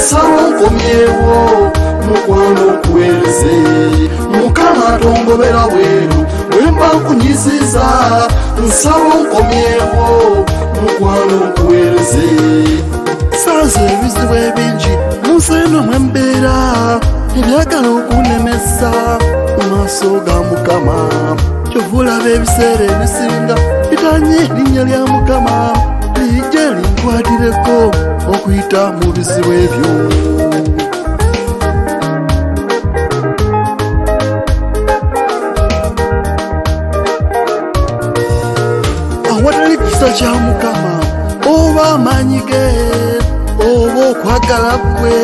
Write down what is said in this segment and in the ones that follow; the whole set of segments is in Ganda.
nsaba nkomyewo mukwano nkuweereze mukama tongobera bweru bwemba nkunyisiza nsaba nkomyewo mukwano nkuweereze saza ebizibu ebingi munseno mwembeera ebyagala okunemesa mu maaso ga mukama kyovulaba ebiseera ebisinga bitanye erinnya lya mukama lijje linkwatireko okuyita mu bizibu ebyo awatali kisa kya mukama oba amaanyi ge oba okwagala kwe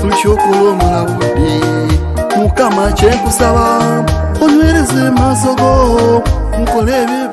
lukyokola omulabudde mukama kyenkusaba onywereze maaso go nkole ebyo